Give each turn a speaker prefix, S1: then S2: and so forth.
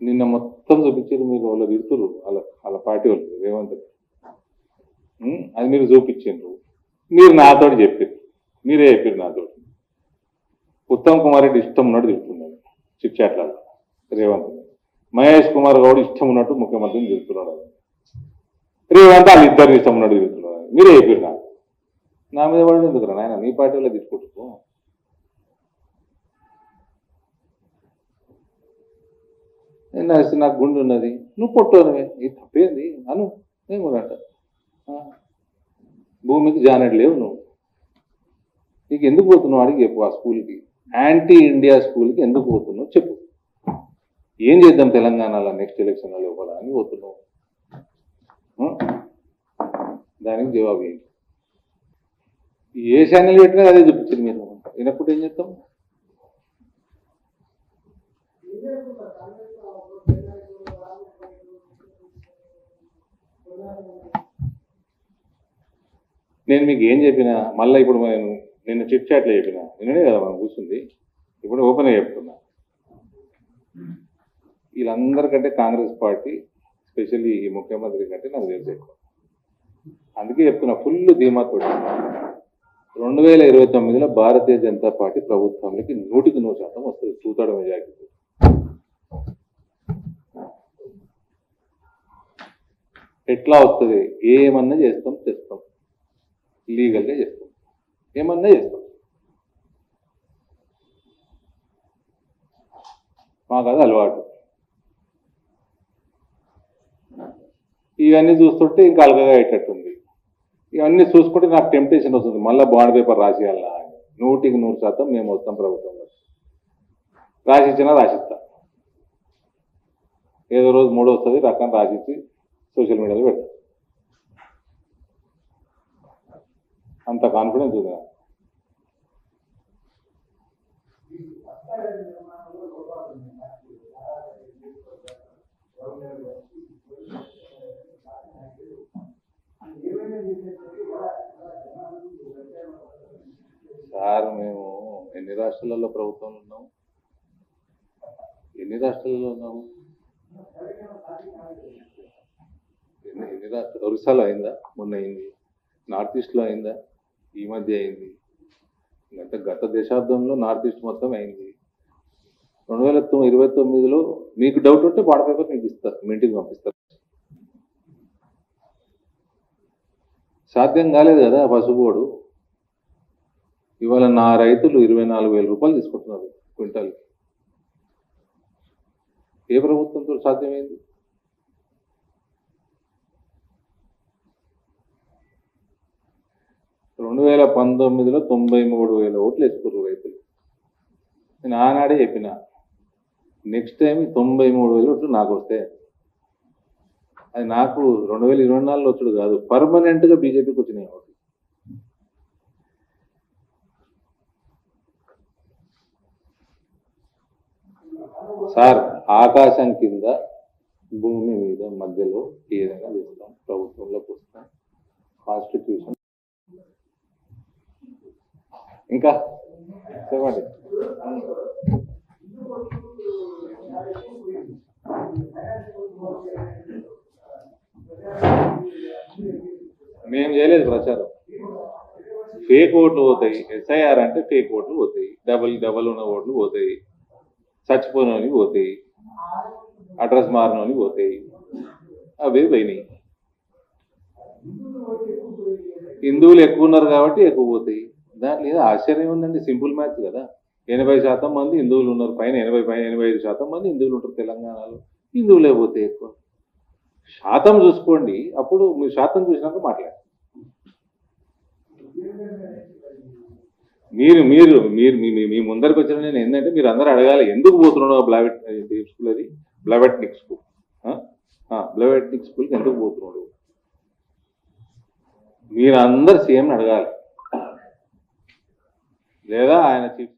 S1: నిన్న మొత్తం చూపించారు మీరు, వాళ్ళు తిడుతురు వాళ్ళ పార్టీ వాళ్ళు రేవంత్. అది మీరు చూపించారు, మీరు నాతోటి చెప్పారు, మీరే చెప్పారు నాతోటి. ఉత్తమ్ కుమార్ రెడ్డి ఇష్టం ఉన్నట్టు తిడుతున్నాడు చిట్ చాట్లలో రేవంత్. మహేష్ కుమార్ గౌడ్ ఇష్టం ఉన్నట్టు ముఖ్యమంత్రిని తిడుతున్నాడు. రేవంత్ వాళ్ళిద్దరిని ఇష్టం ఉన్నట్టు తిడుతున్నాడు. మీరే చెప్పారు నాకు. నా మీద పడి ఎందుకు నాయన, మీ పార్టీ వల్ల తీసుకుంటుకో. నాకు గుండె ఉన్నది, నువ్వు పొట్టునవే, ఇది తప్పేంది అను. నేను కూడా అంట, భూమికి జానెడ్ లేవు నువ్వు, నీకు ఎందుకు పోతున్నావు అడిగి చెప్పు. ఆ స్కూల్కి, యాంటీ ఇండియా స్కూల్కి ఎందుకు పోతున్నావు చెప్పు. ఏం చేద్దాం తెలంగాణలో నెక్స్ట్ ఎలక్షన్లో లోపల అని పోతున్నావు. దానికి జవాబు ఏంటి? ఏ ఛానల్ పెట్టినా అదే చూపించింది. మీరు వినప్పుడు ఏం చేస్తాం? నేను మీకు ఏం చెప్పినా మళ్ళీ ఇప్పుడు నేను నిన్న చిట్ చాట్లో చెప్పినా, నిన్ననే కదా మనం కూర్చుంది, ఇప్పుడు ఓపెన్గా చెప్తున్నా. వీళ్ళందరికంటే కాంగ్రెస్ పార్టీ, స్పెషల్లీ ఈ ముఖ్యమంత్రి కంటే నాకు తెలిసి ఎక్కువ. అందుకే చెప్తున్నా ఫుల్ ధీమాతో. 2029లో భారతీయ జనతా పార్టీ ప్రభుత్వంలోకి 100% వస్తుంది, చూతాడు మెజారిటీ. ఎట్లా వస్తుంది? ఏమన్నా చేస్తాం, తెస్తాం, లీగల్గా చేస్తాం, ఏమన్నా చేస్తాం. మాకు అది అలవాటు. ఇవన్నీ చూస్తుంటే ఇంకా అలగగా అయ్యేటట్టుంది. ఇవన్నీ చూసుకుంటే నాకు టెంప్టేషన్ వస్తుంది, మళ్ళీ బాండ్ పేపర్ రాసేయాలా. 100% మేము వస్తాం ప్రభుత్వంలో, రాసిచ్చినా రాసిస్తా. ఏదో రోజు 3 వస్తుంది రకం రాసిచ్చి సోషల్ మీడియాలో పెడతాం. అంత కాన్ఫిడెన్స్ ఉంది. సార్ మేము ఎన్ని రాష్ట్రాలలో ప్రభుత్వంలో ఉన్నాము? ఎన్ని రాష్ట్రాలలో ఉన్నాము? ఎన్ని రాష్ట్రాలు? ఒరిస్సాలో అయిందా? మొన్న అయింది. నార్త్ ఈస్ట్లో అయిందా? ఈ మధ్య అయింది. గత దశాబ్దంలో నార్త్ ఈస్ట్ మొత్తం అయింది. 2029లో మీకు డౌట్ ఉంటే బాండ్ పేపర్ మీకు ఇస్తారు, మీ ఇంటికి పంపిస్తారు. సాధ్యం కాలేదు కదా పసుపోడు. ఇవాళ నా రైతులు 24,000 రూపాయలు తీసుకుంటున్నారు క్వింటాల్కి. ఏ ప్రభుత్వంతో సాధ్యమైంది? రెండు 2019లో 93,000 ఓట్లు వేసుకున్నారు రైతులు. నేను ఆనాడే చెప్పిన, నెక్స్ట్ టైం 93,000 ఓట్లు నాకు వస్తే అది నాకు 2024లో వచ్చుడు కాదు, పర్మనెంట్గా బీజేపీకి వచ్చినాయి ఓట్లు. సార్, ఆకాశం కింద భూమి మీద మధ్యలో ఏదైనా చేస్తాం, ప్రభుత్వంలోకి వస్తాం, కాన్స్టిట్యూషన్. ఇంకా చెప్పండి. మేము చేయలేదు ప్రచారం. ఫేక్ ఓట్లు పోతాయి, ఎస్ఐఆర్ అంటే ఫేక్ ఓట్లు పోతాయి, డబల్ ఉన్న ఓట్లు పోతాయి, చచ్చిపోయినవి పోతాయి, అడ్రస్ మారినవి పోతాయి, అవే పోయినాయి. హిందువులు ఎక్కువ ఉన్నారు కాబట్టి ఎక్కువ పోతాయి. దాంట్లో ఏదో ఆశ్చర్యం ఉందండి, సింపుల్ మ్యాథ్స్ కదా. 80% మంది హిందువులు ఉన్నారు, పైన 85% మంది హిందువులు ఉంటారు తెలంగాణలో. హిందువులే పోతే ఎక్కువ. శాతం చూసుకోండి, అప్పుడు మీరు శాతం చూసినాక మాట్లాడండి. మీరు మీరు మీరు మీ ముందరికి వచ్చిన నేను ఏంటంటే, మీరు అందరూ అడగాలి ఎందుకు పోతున్నాడు స్కూల్, అది బ్లవెట్నిక్ స్కూల్. బ్లవెట్నిక్ స్కూల్కి ఎందుకు పోతున్నాడు? మీరు అందరు సీఎంని అడగాలి, లేదా ఆయన చీఫ్